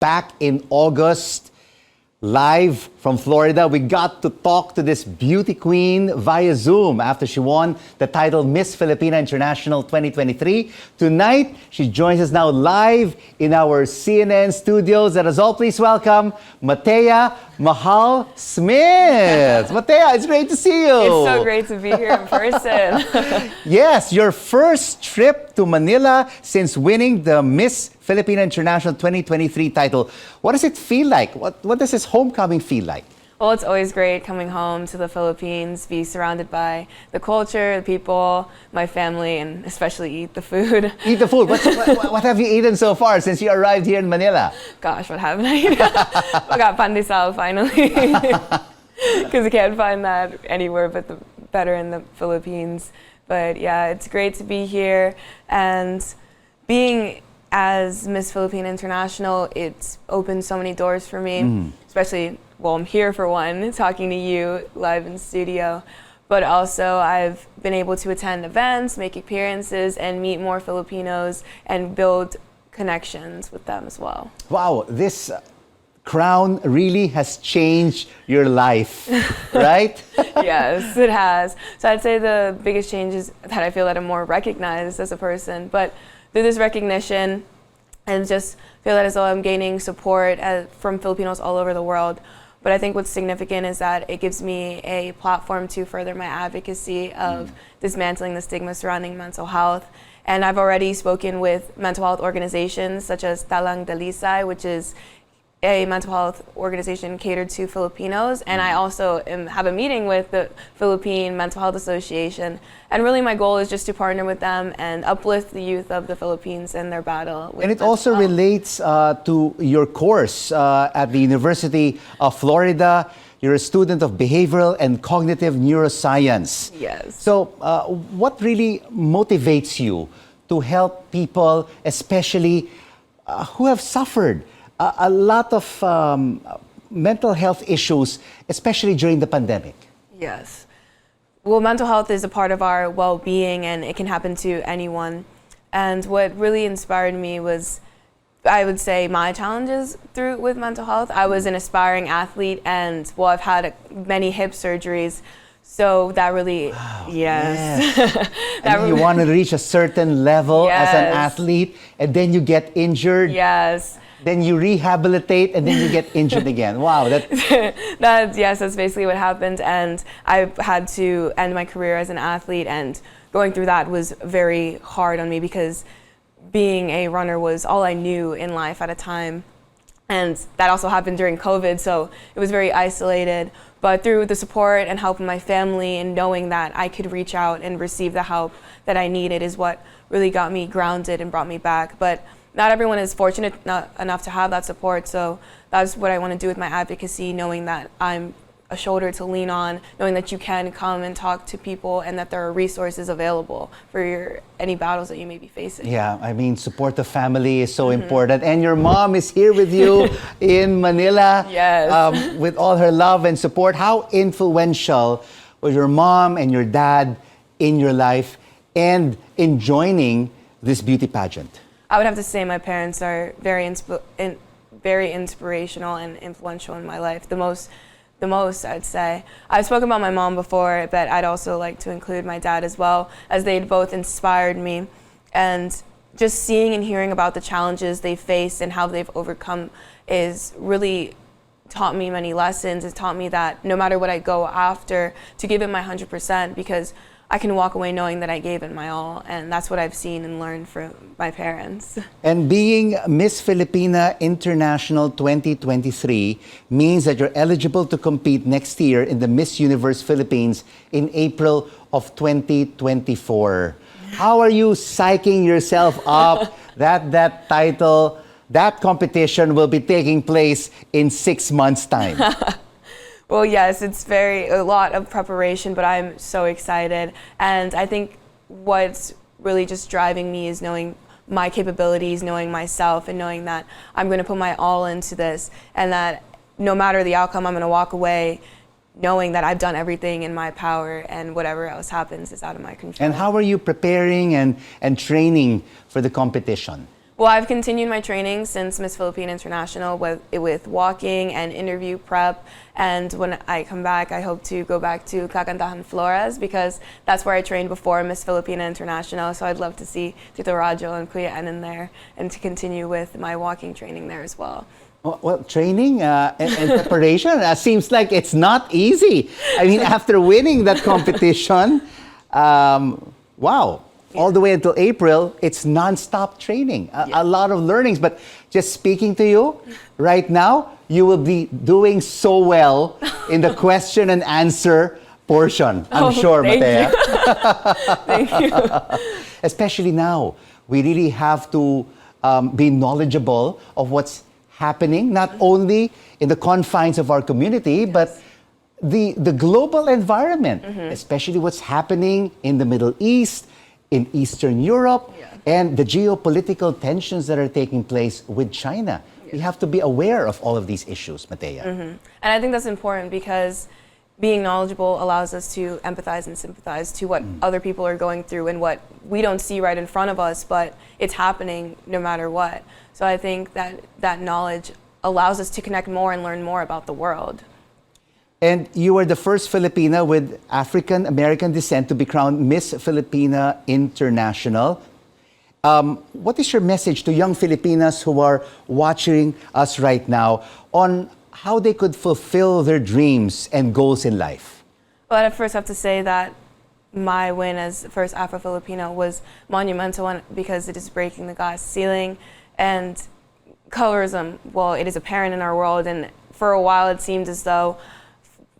back in August, live from Florida. We got to talk to this beauty queen via Zoom after she won the title Miss Filipina International 2023. Tonight, she joins us now live in our CNN studios. Let us all please welcome Matea Mahal Smith. Matea, it's great to see you. It's so great to be here in person. Yes, your first trip to Manila since winning the Miss Filipina International 2023 title. What does it feel like? What does this homecoming feel like? Well, it's always great coming home to the Philippines, be surrounded by the culture, the people, my family, and especially eat the food. Eat the food. What have you eaten so far since you arrived here in Manila? Gosh, what haven't I eaten? I got pandesal finally. Because you can't find that anywhere but better in the Philippines. But yeah, it's great to be here. And being as Miss Filipina International, it's opened so many doors for me, especially, well, I'm here for one, talking to you live in studio, but also I've been able to attend events, make appearances, and meet more Filipinos and build connections with them as well. Wow, this crown really has changed your life, right? Yes, it has. So I'd say the biggest change is that I feel that I'm more recognized as a person, but through this recognition and just feel that as though I'm gaining support from Filipinos all over the world. But I think what's significant is that it gives me a platform to further my advocacy of dismantling the stigma surrounding mental health. And I've already spoken with mental health organizations such as Talang Dalisay, which is a mental health organization catered to Filipinos, and I also have a meeting with the Philippine Mental Health Association, and really my goal is just to partner with them and uplift the youth of the Philippines in their battle with And it also relates to your course at the University of Florida. You're a student of behavioral and cognitive neuroscience. Yes. So what really motivates you to help people, especially who have suffered a lot of mental health issues, especially during the pandemic? Yes. Well, mental health is a part of our well-being, and it can happen to anyone. And what really inspired me was, I would say, my challenges with mental health. I was an aspiring athlete, and well, I've had many hip surgeries. So that really, wow, yes. And you want to reach a certain level as an athlete, and then you get injured. Yes. Then you rehabilitate, and then you get injured again. Wow, yes, that's basically what happened. And I had to end my career as an athlete, and going through that was very hard on me because being a runner was all I knew in life at a time. And that also happened during COVID, so it was very isolated. But through the support and help of my family and knowing that I could reach out and receive the help that I needed is what really got me grounded and brought me back. But not everyone is fortunate enough to have that support, so that's what I want to do with my advocacy, knowing that I'm a shoulder to lean on, knowing that you can come and talk to people and that there are resources available for any battles that you may be facing. Yeah, I mean, support the family is so important. And your mom is here with you in Manila. Yes. With all her love and support. How influential was your mom and your dad in your life and in joining this beauty pageant? I would have to say my parents are very inspirational and influential in my life. The most, I'd say. I've spoken about my mom before, but I'd also like to include my dad as well, as they'd both inspired me. And just seeing and hearing about the challenges they faced and how they've overcome is really taught me many lessons. It's taught me that no matter what I go after, to give it my 100%, because I can walk away knowing that I gave it my all, and that's what I've seen and learned from my parents. And being Miss Filipina International 2023 means that you're eligible to compete next year in the Miss Universe Philippines in April of 2024. How are you psyching yourself up that title, that competition will be taking place in 6 months' time? Well, yes, it's a lot of preparation, but I'm so excited. And I think what's really just driving me is knowing my capabilities, knowing myself, and knowing that I'm going to put my all into this, and that no matter the outcome, I'm going to walk away knowing that I've done everything in my power, and whatever else happens is out of my control. And how are you preparing and training for the competition? Well, I've continued my training since Miss Filipina International with walking and interview prep. And when I come back, I hope to go back to Kakantahan Flores because that's where I trained before Miss Filipina International. So I'd love to see Tito Rajo and Kuya En in there and to continue with my walking training there as well. Well, training and preparation seems like it's not easy. I mean, after winning that competition, wow. All the way until April, it's non-stop training. A lot of learnings. But just speaking to you right now, you will be doing so well in the question and answer portion, I'm sure, Matea. Thank you. Especially now, we really have to be knowledgeable of what's happening, not only in the confines of our community, but the global environment, especially what's happening in the Middle East, in Eastern Europe, and the geopolitical tensions that are taking place with China. We have to be aware of all of these issues, Matea. And I think that's important because being knowledgeable allows us to empathize and sympathize to what other people are going through and what we don't see right in front of us, but it's happening no matter what. So I think that knowledge allows us to connect more and learn more about the world. And you are the first Filipina with African American descent to be crowned Miss Filipina International. What is your message to young Filipinas who are watching us right now on how they could fulfill their dreams and goals in life? Well, I first have to say that my win as first Afro-Filipino was monumental because it is breaking the glass ceiling. And colorism, well, it is apparent in our world. And for a while, it seemed as though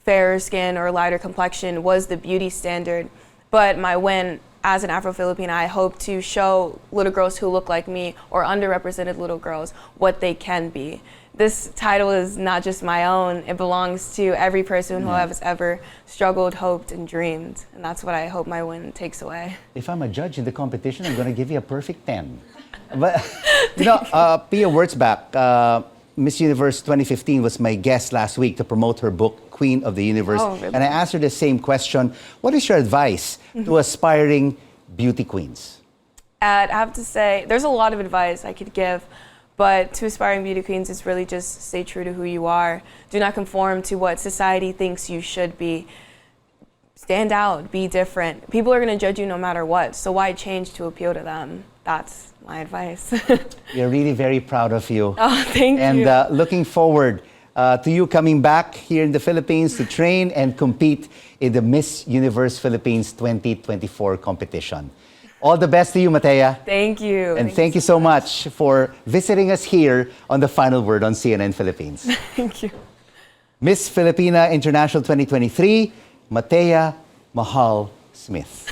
fairer skin or lighter complexion was the beauty standard. But my win as an Afro-Filipina, I hope to show little girls who look like me or underrepresented little girls what they can be. This title is not just my own, it belongs to every person who has ever struggled, hoped, and dreamed. And that's what I hope my win takes away. If I'm a judge in the competition, I'm going to give you a perfect 10. But, Pia Wurtzbach, Miss Universe 2015 was my guest last week to promote her book, Queen of the Universe. Oh, really? And I asked her the same question. What is your advice to aspiring beauty queens? I have to say, there's a lot of advice I could give, but to aspiring beauty queens, it's really just stay true to who you are. Do not conform to what society thinks you should be. Stand out, be different. People are going to judge you no matter what, so why change to appeal to them? That's my advice. We're really very proud of you. Oh, thank you. And looking forward to you coming back here in the Philippines to train and compete in the Miss Universe Philippines 2024 competition. All the best to you, Matea. Thank you. And thank you so much for visiting us here on The Final Word on CNN Philippines. Thank you. Miss Filipina International 2023, Matea Mahal Smith.